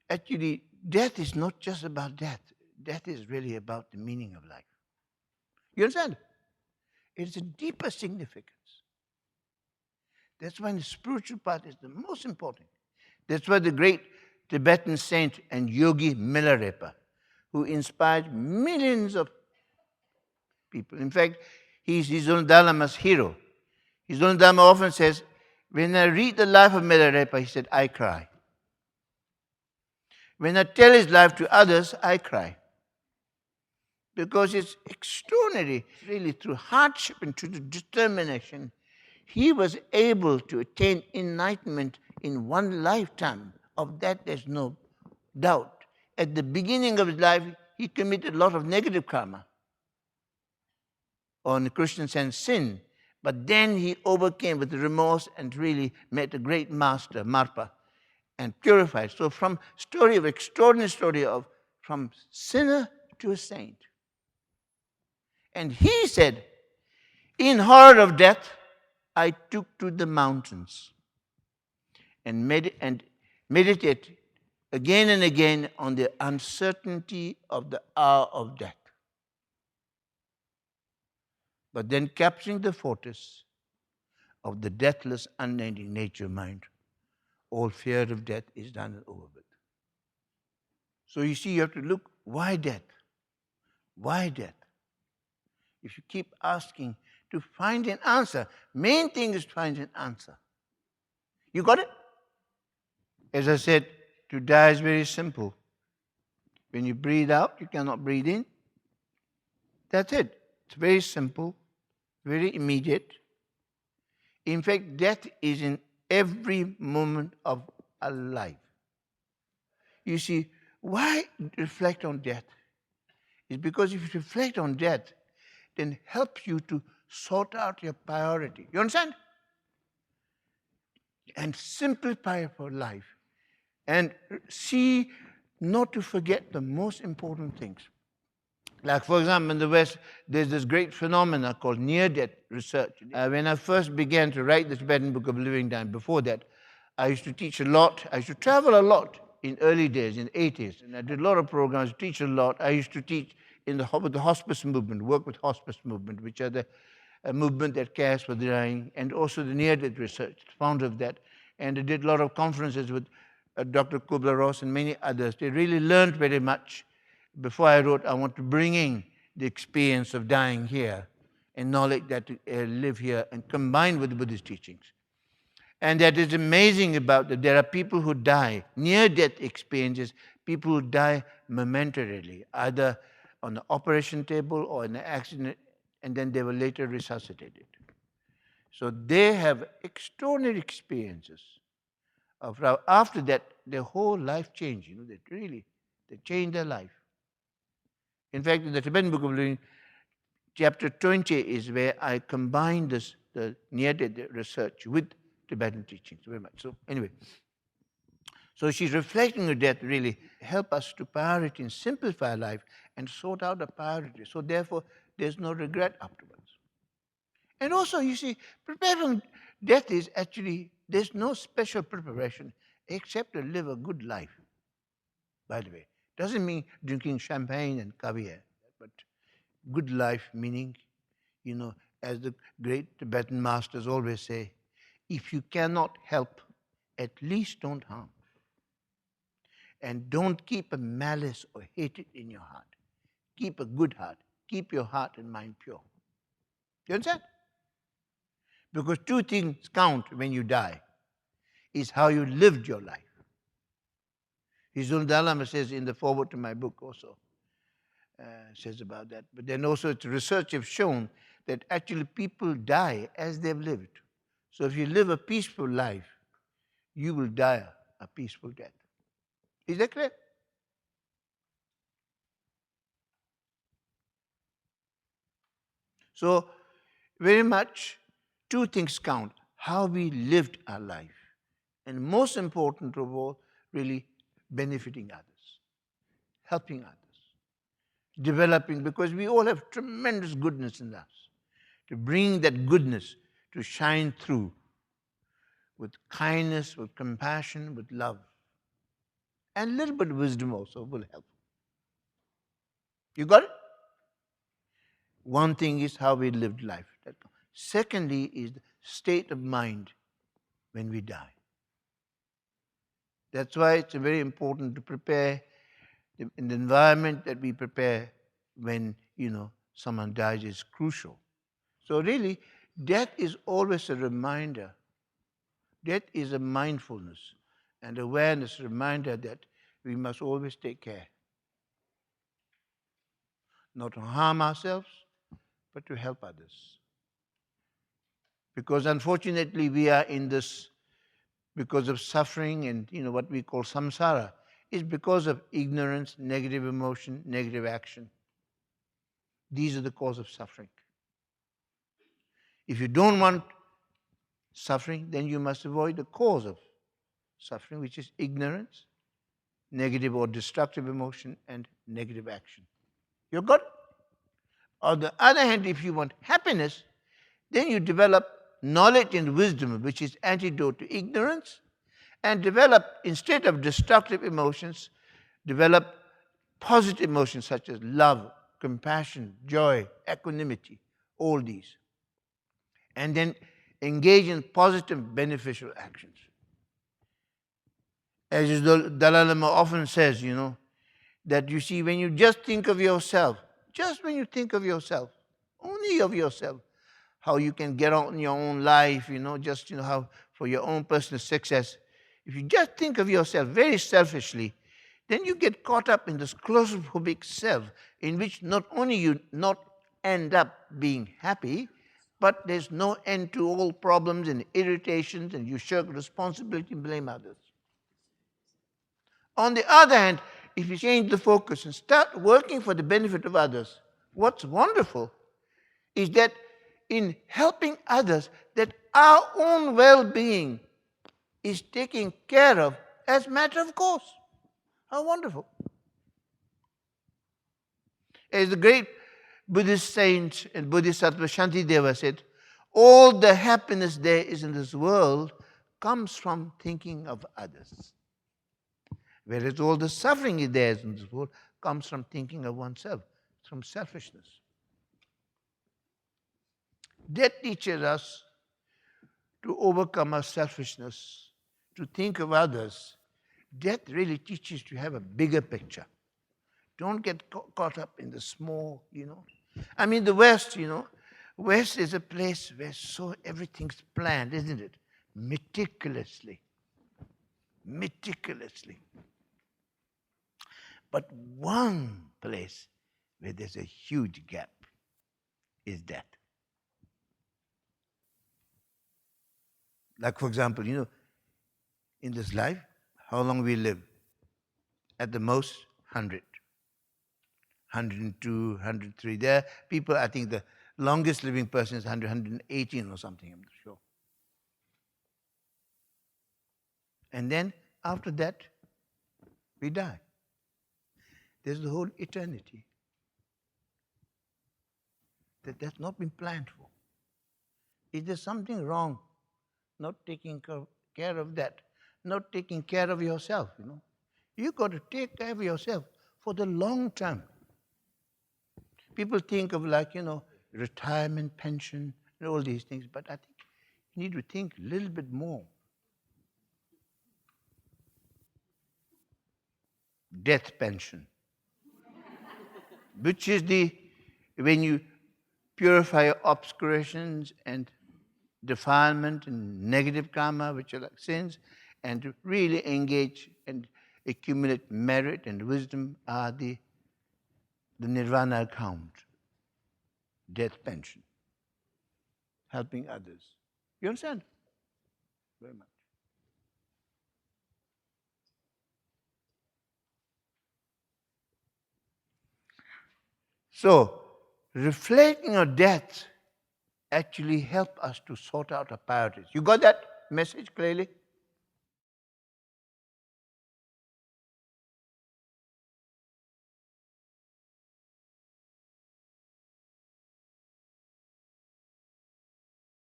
actually, death is not just about death. Death is really about the meaning of life. You understand? It's a deeper significance. That's why the spiritual part is the most important. That's why the great Tibetan saint and yogi Milarepa, who inspired millions of people. In fact, he's his own Dalai's hero. His own Dalai often says, when I read the life of Milarepa, he said, I cry. When I tell his life to others, I cry. Because it's extraordinary, really, through hardship and through determination, he was able to attain enlightenment in one lifetime. Of that, there's no doubt. At the beginning of his life, he committed a lot of negative karma, or in the Christian sense, sin. But then he overcame with remorse and really met a great master, Marpa, and purified. So from extraordinary story of from sinner to a saint. And he said, in horror of death, I took to the mountains and meditate again and again on the uncertainty of the hour of death. But then capturing the fortress of the deathless, unending nature mind, all fear of death is done and over with. So you see, you have to look, why death? Why death? If you keep asking to find an answer, main thing is to find an answer. You got it? As I said, to die is very simple. When you breathe out, you cannot breathe in. That's it. It's very simple, very immediate. In fact, death is in every moment of our life. You see, why reflect on death? It's because if you reflect on death, then it helps you to sort out your priority. You understand? And simplify for life. And see not to forget the most important things. Like, for example, in the West, there's this great phenomena called near-death research. When I first began to write the Tibetan Book of Living Time, before that, I used to teach a lot. I used to travel a lot in early days, in the 80s. And I did a lot of programs, teach a lot. I used to teach with the hospice movement, work with hospice movement, which are the movement that cares for the dying, and also the near-death research, founder of that. And I did a lot of conferences with Dr. Kubler-Ross and many others. They really learned very much. Before I wrote, I want to bring in the experience of dying here and knowledge that live here and combine with the Buddhist teachings. And that is amazing about that. There are people who die, near-death experiences, people who die momentarily, either on the operation table or in an accident, and then they were later resuscitated. So they have extraordinary experiences. After that, their whole life changed. They change their life. In fact, in the Tibetan Book of Living, chapter 20 is where I combine the near-death research with Tibetan teachings very much. So anyway, so she's reflecting on death really help us to priority and simplify life and sort out the priority. So therefore, there's no regret afterwards. And also, you see, preparing death is actually, there's no special preparation except to live a good life, by the way. Doesn't mean drinking champagne and caviar, but good life meaning, as the great Tibetan masters always say, if you cannot help, at least don't harm. And don't keep a malice or hatred in your heart. Keep a good heart. Keep your heart and mind pure. You understand? Because two things count when you die. Is how you lived your life. His own Dalai Lama says in the foreword to my book also, says about that. But then also research have shown that actually people die as they've lived. So if you live a peaceful life, you will die a peaceful death. Is that clear? So very much two things count. How we lived our life. And most important of all, really benefiting others, helping others, developing, because we all have tremendous goodness in us. To bring that goodness to shine through with kindness, with compassion, with love. And a little bit of wisdom also will help. You got it? One thing is how we lived life. Secondly is the state of mind when we die. That's why it's very important to prepare in the environment that we prepare when, someone dies is crucial. So really, death is always a reminder. Death is a mindfulness and awareness reminder that we must always take care. Not to harm ourselves, but to help others. Because unfortunately, we are in this because of suffering and what we call samsara. Is because of ignorance, negative emotion, negative action. These are the cause of suffering. If you don't want suffering, then you must avoid the cause of suffering, which is ignorance, negative or destructive emotion, and negative action. You got it? On the other hand, if you want happiness, then you develop knowledge and wisdom, which is antidote to ignorance, and develop, instead of destructive emotions, develop positive emotions such as love, compassion, joy, equanimity, all these. And then engage in positive, beneficial actions. As the Dalai Lama often says, that you see, when you just think of yourself, just when you think of yourself, only of yourself, how you can get on in your own life, how for your own personal success. If you just think of yourself very selfishly, then you get caught up in this claustrophobic self, in which not only you not end up being happy, but there's no end to all problems and irritations, and you shirk responsibility and blame others. On the other hand, if you change the focus and start working for the benefit of others, what's wonderful is that in helping others, that our own well-being is taken care of as a matter of course. How wonderful. As the great Buddhist saint and Bodhisattva Shantideva said, all the happiness there is in this world comes from thinking of others. Whereas all the suffering there is in this world comes from thinking of oneself, from selfishness. That teaches us to overcome our selfishness, to think of others. That really teaches you to have a bigger picture. Don't get caught up in the small, I mean, the West, West is a place where everything's planned, isn't it? Meticulously. But one place where there's a huge gap is that. Like, for example, in this life, how long we live? At the most, 100. 102, 103. There are people, I think the longest living person is 100, 118 or something, I'm not sure. And then, after that, we die. There's the whole eternity. That's not been planned for. Is there something wrong not taking care of that? Not taking care of yourself, You've got to take care of yourself for the long term. People think of retirement, pension, and all these things, but I think you need to think a little bit more. Death pension, which is when you purify your obscurations and defilement and negative karma, which are like sins, and to really engage and accumulate merit and wisdom are the nirvana account, death pension, helping others. You understand? Very much. So, reflecting on death actually help us to sort out our priorities. You got that message clearly?